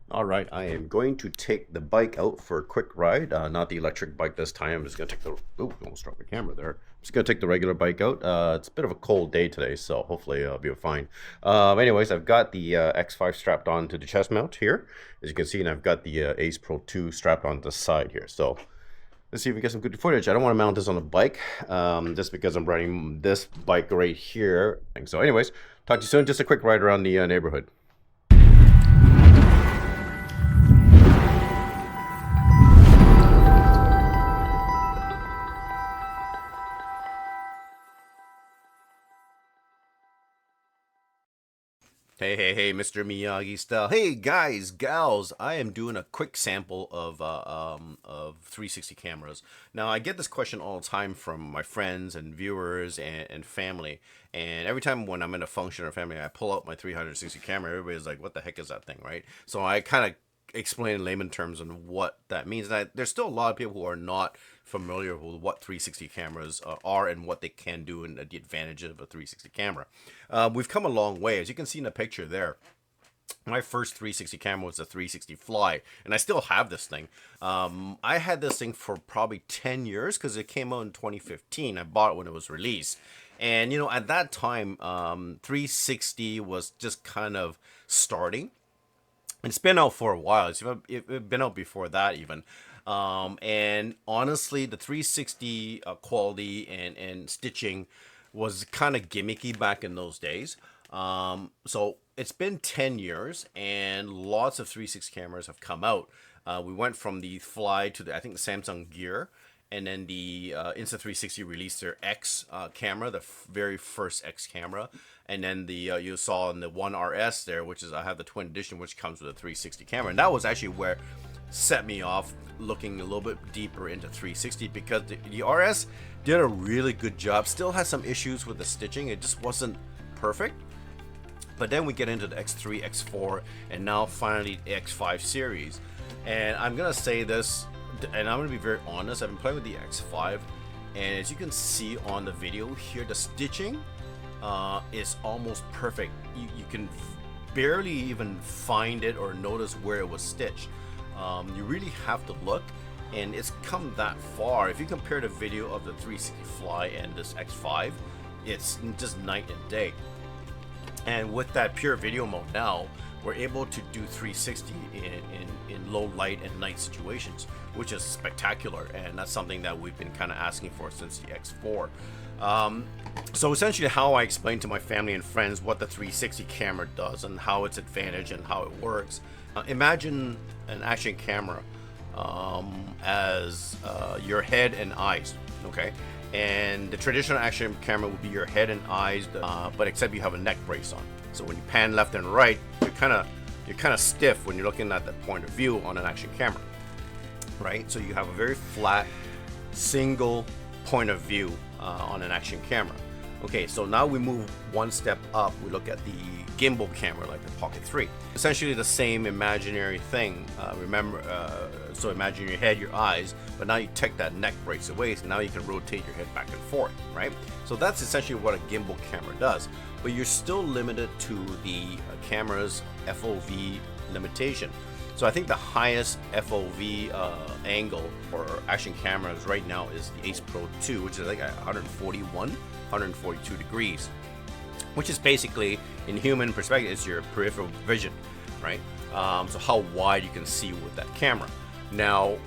Alright, I am going to take the bike out for a quick ride. Not the electric bike this time. I'm just going to take the... Oh, almost dropped my camera there. I'm just going to take the regular bike out. It's a bit of a cold day today, so hopefully I'll be fine. Anyways, I've got the X5 strapped onto the chest mount here, as you can see, and I've got the Ace Pro 2 strapped on the side here. So let's see if we get some good footage. I don't want to mount this on the bike, just because I'm riding this bike right here. So anyways, talk to you soon. Just a quick ride around the neighborhood. Hey, Mr. MiyagiStyle. Hey, guys, gals, I am doing a quick sample of 360 cameras. Now, I get this question all the time from my friends and viewers and family. And every time when I'm in a function or family, I pull out my 360 camera, everybody's like, what the heck is that thing, right? So I kind of explain in layman terms on what that means. And there's still a lot of people who are not familiar with what 360 cameras are and what they can do and the advantage of a 360 camera. We've come a long way. As you can see in the picture there, my first 360 camera was a 360 Fly, and I still have this thing. I had this thing for probably 10 years because it came out in 2015. I bought it when it was released. And, you know, at that time, 360 was just kind of starting. It's been out for a while. It's been out before that even. And honestly, the 360 quality and stitching was kind of gimmicky back in those days. So it's been 10 years and lots of 360 cameras have come out. We went from the Fly to I think the Samsung Gear, and then the Insta360 released their X camera, the very first X camera, and then the you saw in the One RS there, which is I have the Twin Edition, which comes with a 360 camera, and that was actually where set me off looking a little bit deeper into 360, because the RS did a really good job. Still has some issues with the stitching; it just wasn't perfect. But then we get into the X3, X4, and now finally the X5 series, and I'm gonna say this. And I'm going to be very honest, I've been playing with the X5, and as you can see on the video here, the stitching is almost perfect. You can barely even find it or notice where it was stitched. You really have to look, and it's come that far. If you compare the video of the 360 Fly and this X5, it's just night and day. And with that pure video mode now, we're able to do 360 in low light and night situations, which is spectacular, and that's something that we've been kind of asking for since the X4. So essentially how I explain to my family and friends what the 360 camera does and how its advantage and how it works. Imagine an action camera as your head and eyes, okay? And the traditional action camera would be your head and eyes, but except you have a neck brace on. So when you pan left and right, you're kind of stiff when you're looking at that point of view on an action camera, right? So you have a very flat, single point of view on an action camera. Okay, so now we move one step up. We look at the gimbal camera, like the Pocket 3. Essentially the same imaginary thing. So imagine your head, your eyes, but now you take that neck brace away, so now you can rotate your head back and forth, right? So that's essentially what a gimbal camera does. But you're still limited to the camera's FOV limitation. So I think the highest FOV angle for action cameras right now is the Ace Pro 2, which is like 142 degrees, which is basically, in human perspective, is your peripheral vision, right? So how wide you can see with that camera. Now,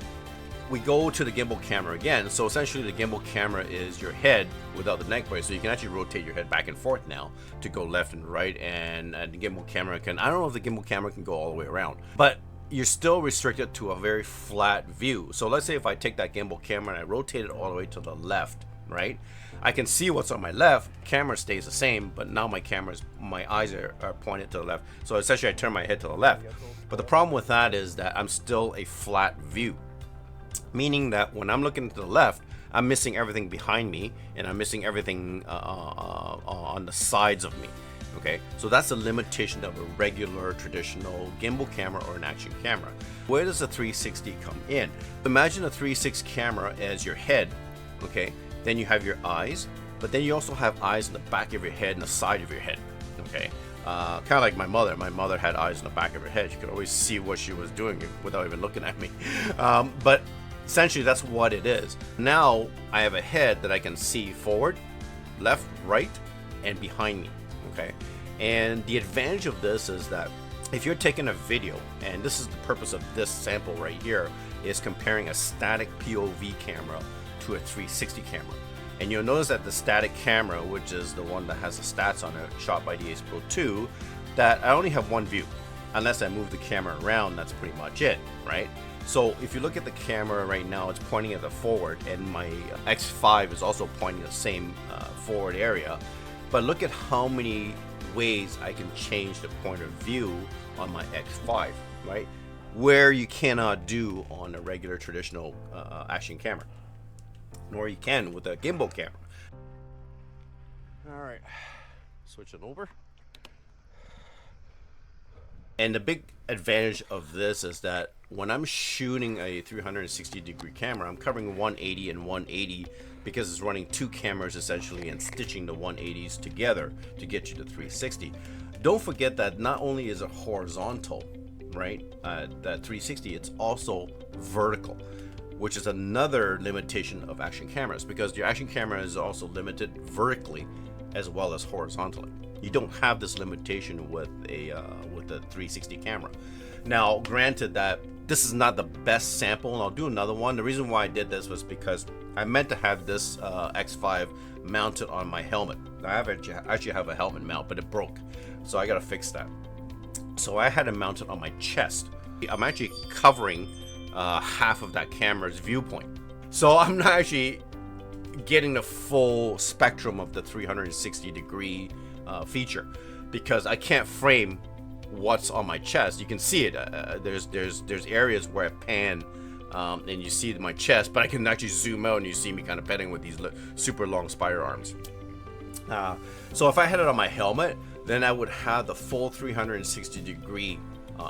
we go to the gimbal camera again. So essentially the gimbal camera is your head without the neck brace. So you can actually rotate your head back and forth now to go left and right. And the gimbal camera can, I don't know if the gimbal camera can go all the way around, but you're still restricted to a very flat view. So let's say if I take that gimbal camera and I rotate it all the way to the left, right? I can see what's on my left, camera stays the same, but now my eyes are pointed to the left. So essentially I turn my head to the left. But the problem with that is that I'm still a flat view. Meaning that when I'm looking to the left, I'm missing everything behind me, and I'm missing everything on the sides of me. Okay, so that's the limitation of a regular traditional gimbal camera or an action camera. Where does the 360 come in? Imagine a 360 camera as your head, okay? Then you have your eyes, but then you also have eyes in the back of your head and the side of your head, okay? Kind of like my mother. My mother had eyes in the back of her head. She could always see what she was doing without even looking at me. But essentially, that's what it is. Now I have a head that I can see forward, left, right, and behind me. Okay, and the advantage of this is that if you're taking a video, and this is the purpose of this sample right here, is comparing a static POV camera to a 360 camera. And you'll notice that the static camera, which is the one that has the stats on it, shot by the Ace Pro 2, that I only have one view. Unless I move the camera around, that's pretty much it, right? So if you look at the camera right now, it's pointing at the forward, and my X5 is also pointing the same forward area. But look at how many ways I can change the point of view on my X5, right? Where you cannot do on a regular traditional action camera, nor you can with a gimbal camera. All right, switch it over. And the big advantage of this is that when I'm shooting a 360 degree camera, I'm covering 180 and 180 because it's running two cameras essentially and stitching the 180s together to get you to 360. Don't forget that not only is it horizontal, right, that 360, it's also vertical, which is another limitation of action cameras, because your action camera is also limited vertically as well as horizontally. You don't have this limitation with a 360 camera. Now, granted that this is not the best sample, and I'll do another one. The reason why I did this was because I meant to have this X5 mounted on my helmet. I actually have a helmet mount, but it broke, so I gotta fix that. So I had it mounted on my chest. I'm actually covering half of that camera's viewpoint, so I'm not actually getting the full spectrum of the 360 degree feature, because I can't frame what's on my chest. You can see it. There's areas where I pan and you see my chest, but I can actually zoom out and you see me kind of petting with these super long spider arms. So if I had it on my helmet, then I would have the full 360 degree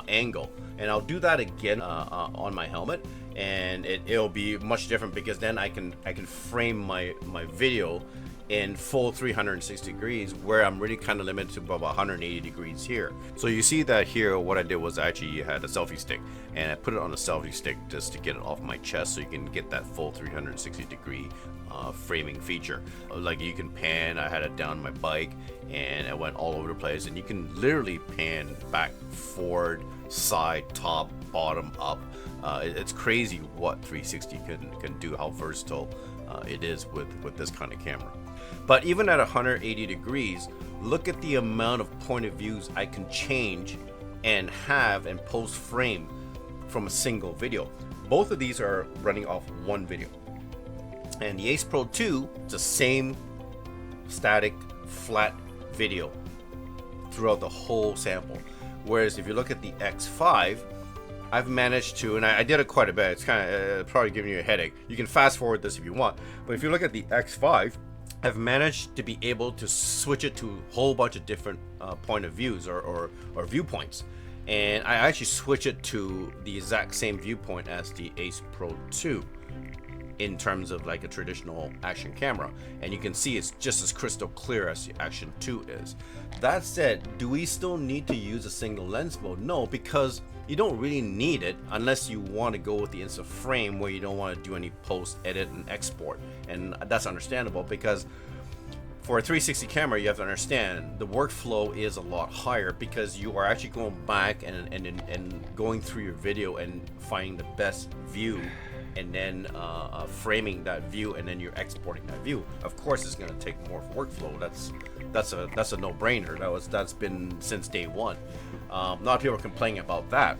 angle, and I'll do that again on my helmet, and it'll be much different, because then I can frame my video in full 360 degrees, where I'm really kind of limited to about 180 degrees here. So you see that here, what I did was I actually had a selfie stick, and I put it on a selfie stick just to get it off my chest, so you can get that full 360 degree framing feature. Like you can pan, I had it down my bike, and it went all over the place, and you can literally pan back, forward, side, top, bottom, up. It's crazy what 360 can do, how versatile it is with this kind of camera. But even at 180 degrees, look at the amount of point of views I can change and have and post frame from a single video. Both of these are running off one video. And the Ace Pro 2, it's the same static flat video throughout the whole sample. Whereas if you look at the X5, I've managed to, and I did it quite a bit, it's kind of probably giving you a headache. You can fast forward this if you want, but if you look at the X5, I've managed to be able to switch it to a whole bunch of different point of views or viewpoints. And I actually switch it to the exact same viewpoint as the Ace Pro 2 in terms of like a traditional action camera. And you can see it's just as crystal clear as the Action 2 is. That said, do we still need to use a single lens mode? No, because you don't really need it unless you want to go with the instant frame, where you don't want to do any post, edit, and export. And that's understandable, because for a 360 camera, you have to understand the workflow is a lot higher, because you are actually going back and going through your video and finding the best view, and then framing that view, and then you're exporting that view. Of course, it's going to take more workflow. That's a no-brainer. That's been since day one. A lot of people are complaining about that,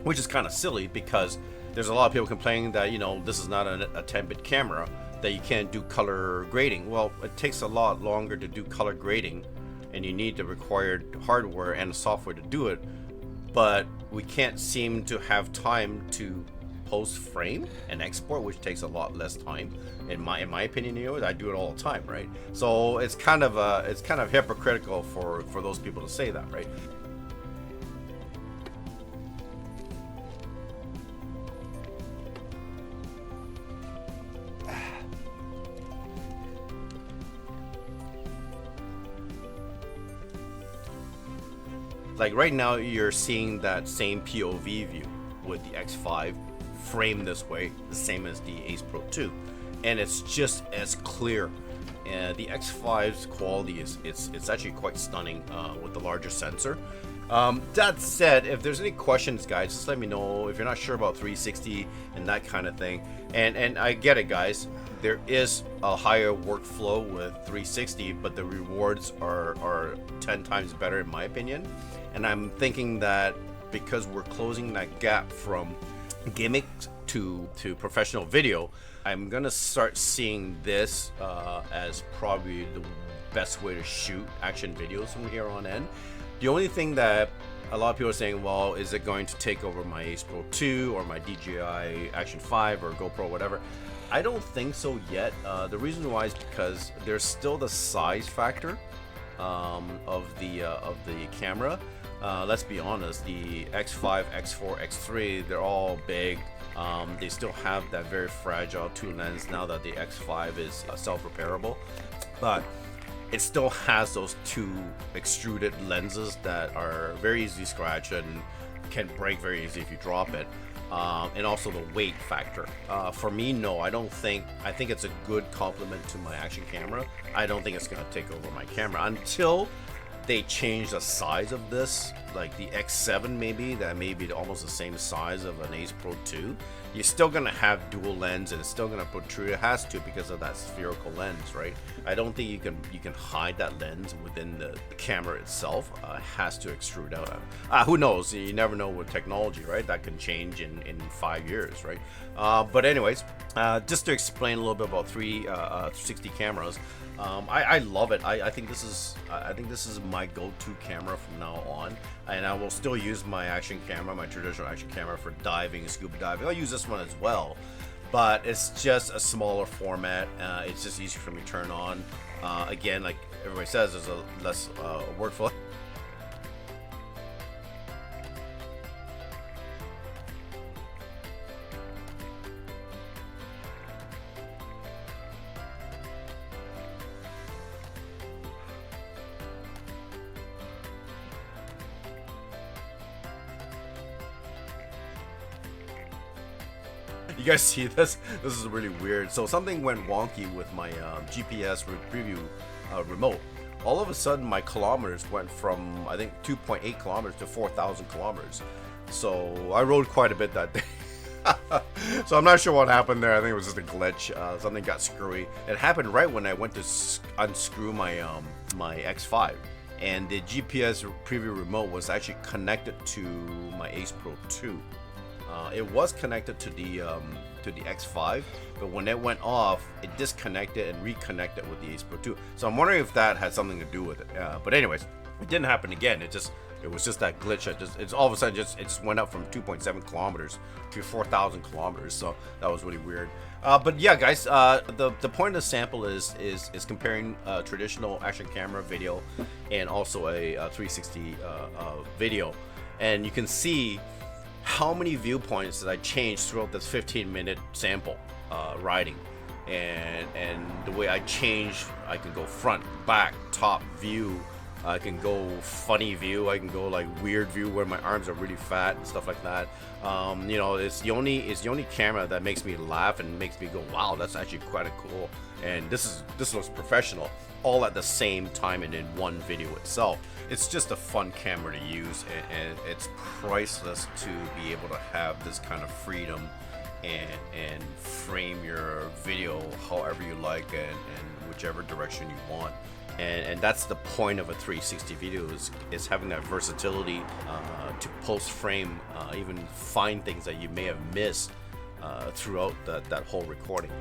which is kind of silly, because there's a lot of people complaining that, you know, this is not a 10-bit camera, that you can't do color grading. Well, it takes a lot longer to do color grading, and you need the required hardware and software to do it, but we can't seem to have time to post frame and export, which takes a lot less time. In my opinion, you know, I do it all the time, right? So it's kind of hypocritical for those people to say that, right? Like right now, you're seeing that same POV view with the X5 framed this way, the same as the Ace Pro 2, and it's just as clear. And the X5's quality is it's actually quite stunning with the larger sensor. That said, if there's any questions, guys, just let me know. If you're not sure about 360 and that kind of thing, and I get it, guys, there is a higher workflow with 360, but the rewards are 10 times better in my opinion. And I'm thinking that because we're closing that gap from gimmick to professional video, I'm gonna start seeing this as probably the best way to shoot action videos from here on in. The only thing that a lot of people are saying, well, is it going to take over my Ace Pro 2 or my DJI Action 5 or GoPro, whatever? I don't think so yet. The reason why is because there's still the size factor of the camera. Let's be honest, the X5, X4, X3, they're all big. They still have that very fragile 2 lens now that the X5 is self-repairable, but it still has those 2 extruded lenses that are very easy to scratch and can break very easy if you drop it. And also the weight factor. For me, no, I think it's a good complement to my action camera. I don't think it's gonna take over my camera until they change the size of this, like the X7 maybe, that may be almost the same size of an Ace Pro 2. You're still gonna have dual lens and it's still gonna protrude. It has to because of that spherical lens, right? I don't think you can hide that lens within the camera itself. It has to extrude out. Who knows? You never know with technology, right? That can change in 5 years, right? But anyways, just to explain a little bit about 360 cameras. I love it. I think this is my go-to camera from now on, and I will still use my action camera, my traditional action camera, for diving, scuba diving. I'll use this one as well, but it's just a smaller format. It's just easy for me to turn on. Again, like everybody says, there's a less workflow. You guys see this? This is really weird. So something went wonky with my GPS preview remote. All of a sudden, my kilometers went from, I think, 2.8 kilometers to 4,000 kilometers. So I rode quite a bit that day. So I'm not sure what happened there. I think it was just a glitch. Something got screwy. It happened right when I went to unscrew my my X5. And the GPS preview remote was actually connected to my Ace Pro 2. It was connected to the X5, but when it went off, it disconnected and reconnected with the Ace Pro 2. So I'm wondering if that had something to do with it. But anyways, it didn't happen again. It was just that glitch. It's all of a sudden it just went up from 2.7 kilometers to 4,000 kilometers. So that was really weird. But yeah, guys, the point of the sample is comparing traditional action camera video and also a 360 video, and you can see how many viewpoints that I changed throughout this 15-minute sample riding, and the way I change, I can go front, back, top view, I can go funny view, I can go like weird view where my arms are really fat and stuff like that. You know, it's the only camera that makes me laugh and makes me go, wow, that's actually quite cool, and this looks professional, all at the same time and in one video itself. It's just a fun camera to use, and it's priceless to be able to have this kind of freedom and frame your video however you like and whichever direction you want. And that's the point of a 360 video, is having that versatility to post frame, even find things that you may have missed throughout that whole recording.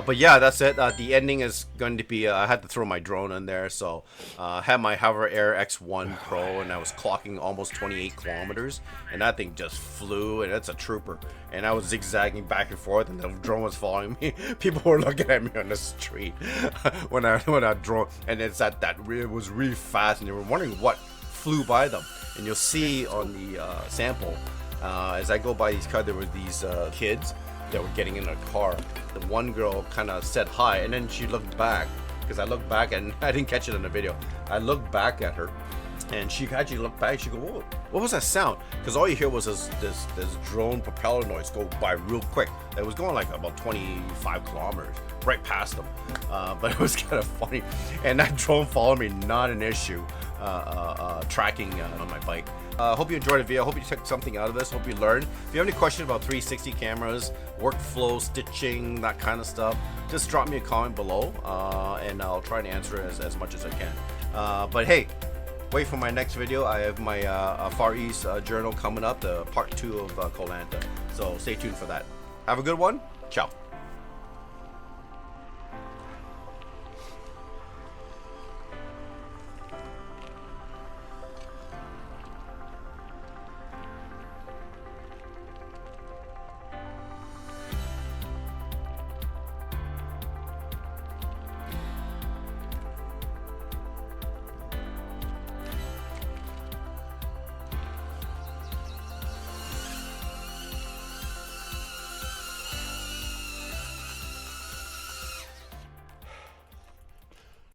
But yeah, that's it. The ending is going to be I had to throw my drone in there, so I had my Hover Air X1 Pro, and I was clocking almost 28 kilometers, and that thing just flew, and it's a trooper. And I was zigzagging back and forth, and the drone was following me. People were looking at me on the street when I drone, and it's it was really fast, and they were wondering what flew by them. And you'll see on the sample, as I go by these cars, there were these kids that were getting in a car. The one girl kind of said hi, and then she looked back, because I looked back, and I didn't catch it in the video. I looked back at her, and she actually looked back. She go, "Whoa, what was that sound?" Because all you hear was this drone propeller noise go by real quick. It was going like about 25 kilometers right past them, but it was kind of funny. And that drone followed me, not an issue. Tracking on my bike. Hope you enjoyed the video. Hope you took something out of this. Hope you learned. If you have any questions about 360 cameras, workflow, stitching, that kind of stuff, just drop me a comment below, and I'll try to answer it as much as I can. But hey, wait for my next video. I have my Far East journal coming up, the part 2 of Koh Lanta. So stay tuned for that. Have a good one. Ciao.